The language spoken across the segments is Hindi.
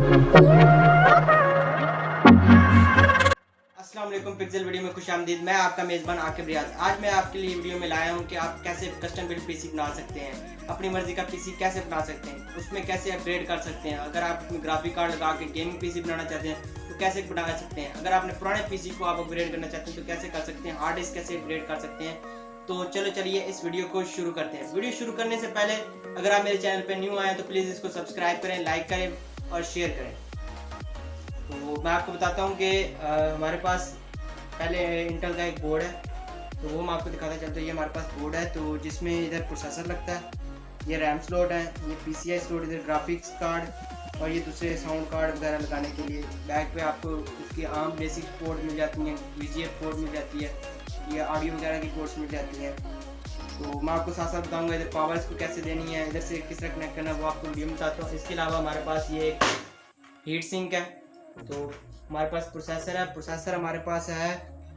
अस्सलाम वालेकुम, पिक्सल वीडियो में खुशामदीद। मैं आपका मेज़बान आकिब रियाज। आज मैं आपके लिए वीडियो में लाया हूं कि आप कैसे कस्टम बिल्ड पीसी बना सकते हैं, अपनी मर्जी का पीसी कैसे बना सकते हैं, उसमें कैसे अपग्रेड कर सकते हैं। अगर आप ग्राफिक कार्ड लगा के गेमिंग पीसी बनाना चाहते हैं तो कैसे बना सकते हैं। अगर आपने पुराने पीसी को आप अपग्रेड करना चाहते हैं तो कैसे कर सकते हैं। हार्ड डिस्क कैसे अपग्रेड कर सकते हैं। तो चलो चलिए इस वीडियो को शुरू करते हैं। वीडियो शुरू करने से पहले अगर आप मेरे चैनल पर न्यू आए तो प्लीज़ इसको सब्सक्राइब करें, लाइक करें और शेयर करें। तो मैं आपको बताता हूँ कि हमारे पास पहले इंटेल का एक बोर्ड है, तो वो मैं आपको दिखाता चलता हूँ। ये हमारे पास बोर्ड है तो जिसमें इधर प्रोसेसर लगता है, ये रैम स्लॉट है, ये PCI स्लॉट, इधर ग्राफिक्स कार्ड और ये दूसरे साउंड कार्ड वगैरह लगाने के लिए। बैक पे आपको उसकी आम बेसिक पोर्ट मिल जाती हैं, VGA पोर्ट मिल जाती है, ये ऑडियो वगैरह की पोर्ट्स मिल जाती हैं। तो मैं आपको साथ साथ बताऊँगा इधर पावर्स को कैसे देनी है, इधर से किस तरह कनेक्ट करना है, वो आपको वीडियो में बताता हूँ। इसके अलावा हमारे पास ये एक हीट सिंक है। तो हमारे पास प्रोसेसर है, प्रोसेसर हमारे पास है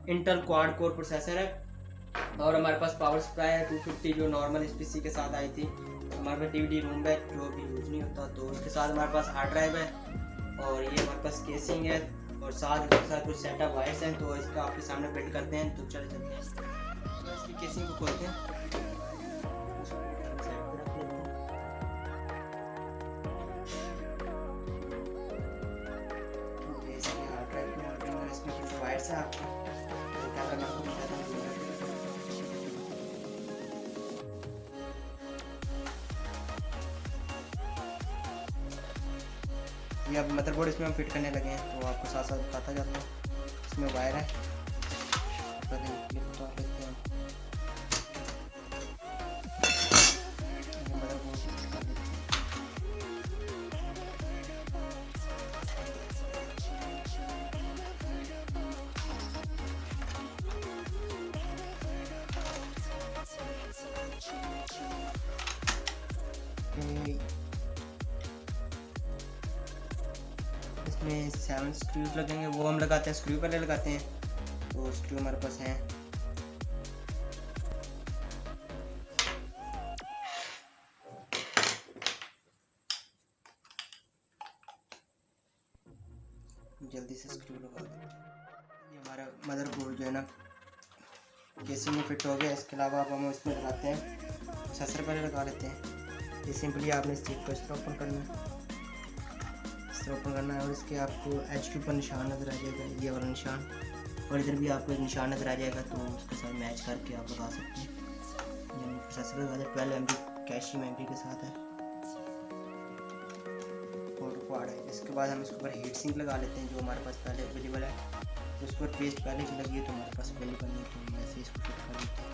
इंटेल क्वाड कोर प्रोसेसर है। और हमारे पास पावर सप्लाई है 250 जो नॉर्मल इस पीसी के साथ आई थी। हमारे पास DVD रोम है जो अभी यूज नहीं होता, तो उसके साथ हमारे पास हार्ड ड्राइव है और ये हमारे पास केसिंग है और साथ कुछ सेटअप वायर्स हैं। तो इसका आपके सामने फिट करते हैं, तो चल चलते हैं। तो इसकी केसिंग को खोलते हैं, इसमें कुछ वायर्स है आपको तो क्या करना आपको बताता हूँ। ये अब मदरबोर्ड इसमें हम फिट करने लगे हैं, तो आपको साथ साथ बताता जाता हूँ। इसमें वायर है, क्लिप तो लेते हैं। ये मदरबोर्ड फिट कर देते हैं। इसमें 7 स्क्रूज लगेंगे, वो हम लगाते हैं, स्क्रू पहले लगाते हैं। तो स्क्रू हमारे पास हैं, जल्दी से स्क्रू लगा दें। ये हमारा मदरबोर्ड जो है ना केसिंग में फिट हो गया। इसके अलावा अब हम इसमें लगाते हैं प्रोसेसर, पहले लगा लेते हैं। ये सिंपली आपने इस चीज़ को इस तरह ओपन करना है, इस तरह ओपन करना है और इसके आपको एच के ऊपर निशान नज़र आ जाएगा, ये वाला निशान, और इधर भी आपको एक निशान नज़र आ जाएगा। तो उसके साथ मैच करके आप लगा सकते हैं। ये प्रोसेसर लगा दें, 12 MB कैश मेमोरी के साथ है और क्वाड है। इसके बाद हम इसके ऊपर हीट सिंक लगा लेते हैं जो हमारे पास पहले अवेलेबल है। तो उस पर पेस्ट पहले से लगी है तो हमारे पास अवेलेबल नहीं, तो हम ऐसे इसको फिट कर देते हैं।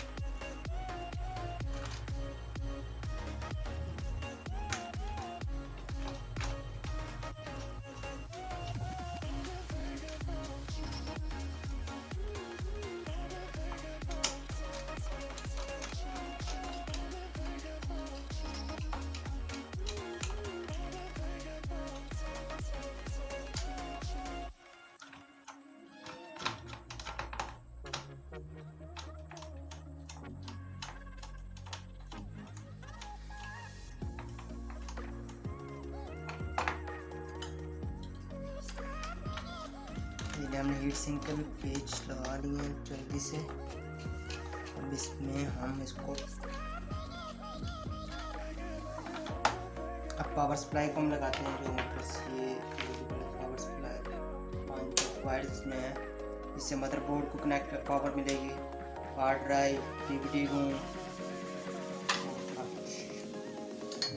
हमने हीट सिंक का भी पेज लगा लिए हैं जल्दी से। अब इसमें हम इसको अब पावर सप्लाई को हम लगाते हैं, जो हमारे पास ये पावर सप्लाई 5 वायर्स इसमें है। इससे मदरबोर्ड को कनेक्ट पावर मिलेगी, हार्ड ड्राइव, DVD रोम।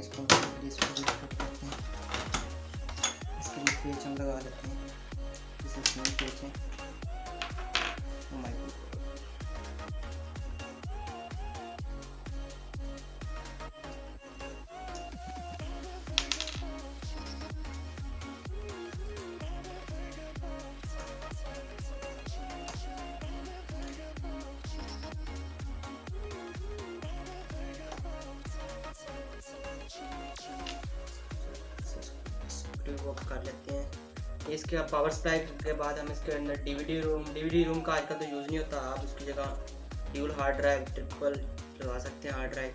इसको करते हैं, इसके लिए पेज हम लगा लेते हैं। इसमें पेज है, कर लेते हैं। इसके पावर सप्लाई के बाद हम इसके अंदर DVD रोम का आजकल तो यूज़ नहीं होता, आप उसकी जगह ड्यूल हार्ड ड्राइव, ट्रिपल लगा सकते हैं हार्ड ड्राइव।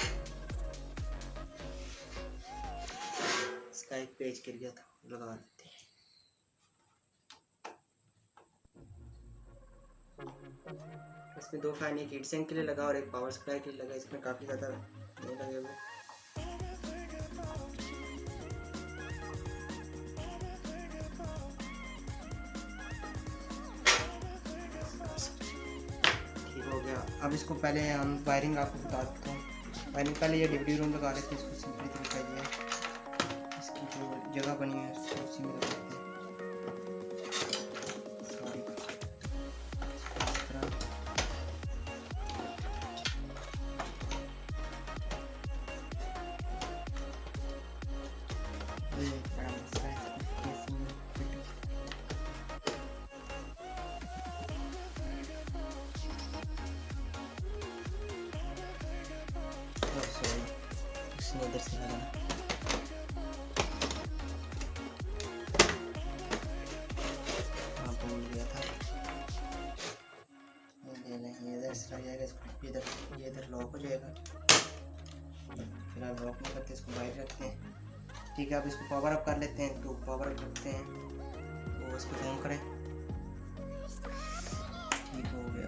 इसका एक पेज गिर गया था, लगा देते हैं। इसमें 2 फैन, एक हीट सिंक के लिए लगा और एक पावर सप्लाई के लिए लगा। इसमें काफ़ी ज़्यादा नहीं लगे हुए। ठीक हो गया। अब इसको पहले हम वायरिंग आपको बता देता हूँ। वायरिंग पहले ये डीवीडी रूम लगा लेते हैं। इसको सिंपली तरीका ये है, इसकी जो जगह बनी है उसको उसी में लगाते हैं। इधर से लगाना। हाँ भूल गया था। ये इधर से लग जाएगा। इसको इधर ये इधर लॉक हो जाएगा। फिलहाल लॉक नहीं करते, इसको बाहर रखते हैं। ठीक है, अब इसको पावर अप कर लेते हैं। तो पावर अप करते हैं तो इसको ऑन करें। ठीक हो गया।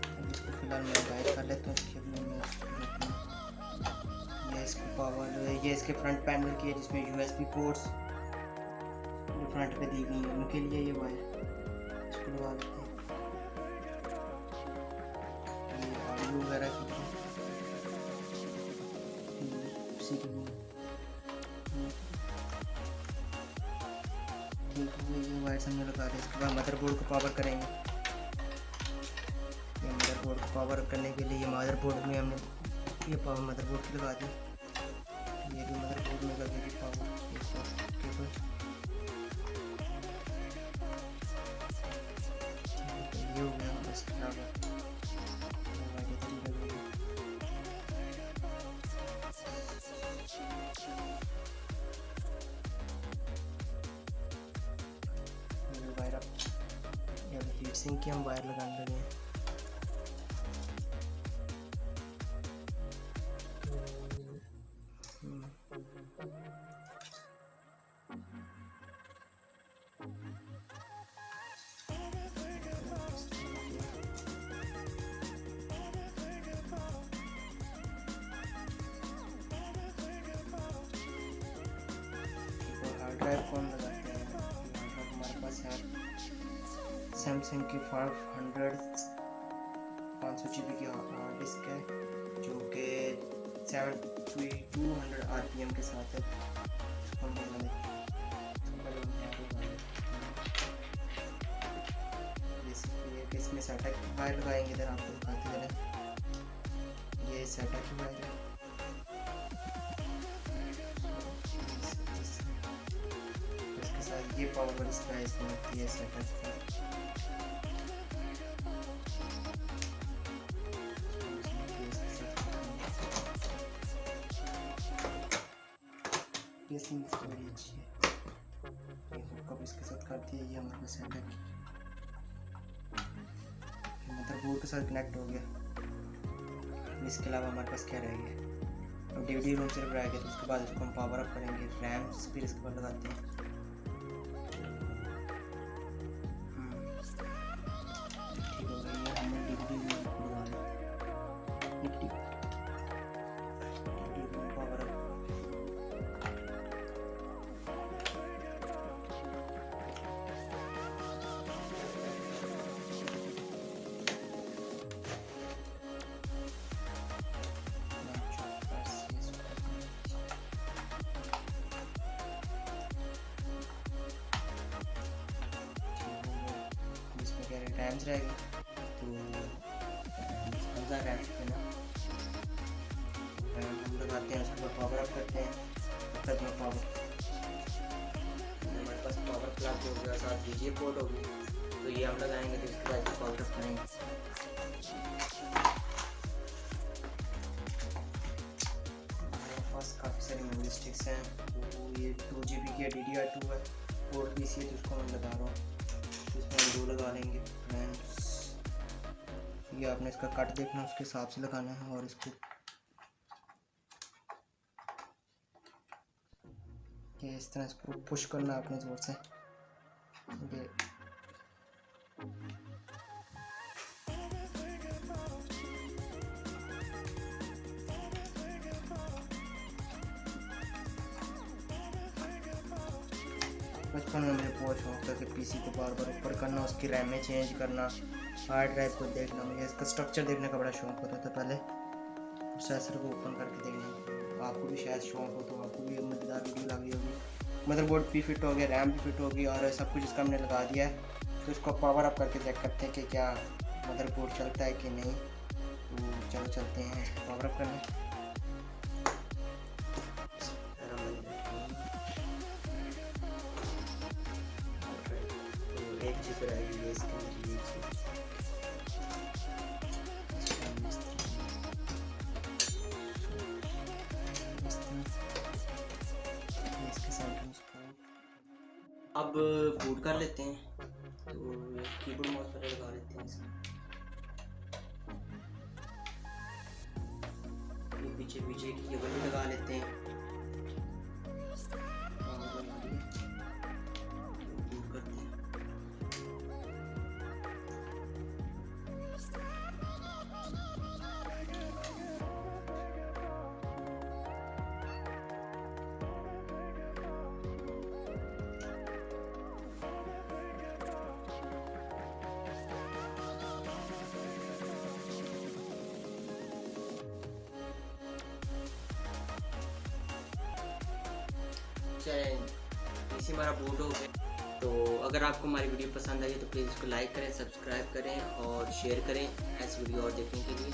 अब इसको फिलहाल मैं बाहर कर लेता हूँ। ये इसको पावर जो है ये इसके फ्रंट पैनल की है, जिसमें यूएसबी पोर्ट्स जो फ्रंट पे दी गई हैं उनके लिए ये वायर इसको लगा देते हैं। ये ऑडियो वगैरह की उसी के लिए ठीक है। ये वायर हमने लगा दिया। इसके बाद मदरबोर्ड को पावर करेंगे। ये मदरबोर्ड को पावर करने के लिए ये मदरबोर्ड में हमने ये पावर मदरबोर्ड की लगा दी। ये भी मदरबोर्ड में लगेगी पावर केबल। ये हो गया। इसके अलावा वायर इधर ही लगेगी। ये वायर अब हीट सिंक की हम वायर लगाने लगे हैं। ड्राइव कौन लगाते हैं? हमारे पास है सैमसंग की 500 GB की हार्ड डिस्क है, जो कि 7200 RPM के साथ है। इसमें सेटा की वायर लगाएंगे। इधर आपको दिखाते चलें। ये सेटा की वायर है। ये पावर इसका इसमें होती है सेटअप का। केसिंग इसकी बड़ी अच्छी है। ये हुकअप इसके साथ करती है। ये हमारे सेटअप की मदरबोर्ड के साथ कनेक्ट हो गया। इसके अलावा हमारे पास क्या रह गया? अब डीवीडी रूम से रह गया। तो उसके बाद इसको हम पावर अप करेंगे। रैम्स फिर इसके बाद लगाते हैं। रैम्स रहेगी तो रैम्स पे ना हम लगाते हैं। उसके बाद पावर अप करते हैं। तब तक में पावर हमारे पास पावर प्लग हो गया, साथ बीजीए पोर्ट होगी। तो ये हम लगाएंगे। तो इसके बाद पावर अप करेंगे। हमारे पास काफ़ी सारी मेमोरी स्टिक्स हैं। तो ये 2 GB की DDR2 है। पोर्ट भी है तो उसको मैं लगा रहा हूँ। इसमें हम 2 लगा लेंगे। ये आपने इसका कट देखना, उसके हिसाब से लगाना है। और इसको ये इस तरह इसको पुश करना है अपने जोर से। बचपन में मुझे बहुत शौक था कि पीसी को बार बार ऊपर करना, उसकी रैमें चेंज करना, हार्ड ड्राइव को देखना, मुझे इसका स्ट्रक्चर देखने का बड़ा शौक होता था पहले, प्रोसेसर को ओपन करके देखना। आपको भी शायद शौक हो तो आपको भी मज़ेदार वीडियो लग रही होगी। मदरबोर्ड भी फिट हो गया, रैम भी फिट हो गई और सब कुछ इसका हमने लगा दिया है। तो इसको पावर अप करके चेक करते हैं कि क्या मदरबोर्ड चलता है कि नहीं। तो चलो चलते हैं इसको पावर अप करने। एक चीज़ रहेगी ये इसके अंदर, ये चीज़ अब बूट कर लेते हैं। तो कीबोर्ड माउस पर लगा लेते हैं इसका, ये पीछे पीछे की केबल भी लगा लेते हैं। बूट करते हैं। इसी हमारा बूट हो गया। तो अगर आपको हमारी वीडियो पसंद आई तो प्लीज़ इसको लाइक करें, सब्सक्राइब करें और शेयर करें ऐसी वीडियो और देखने के लिए।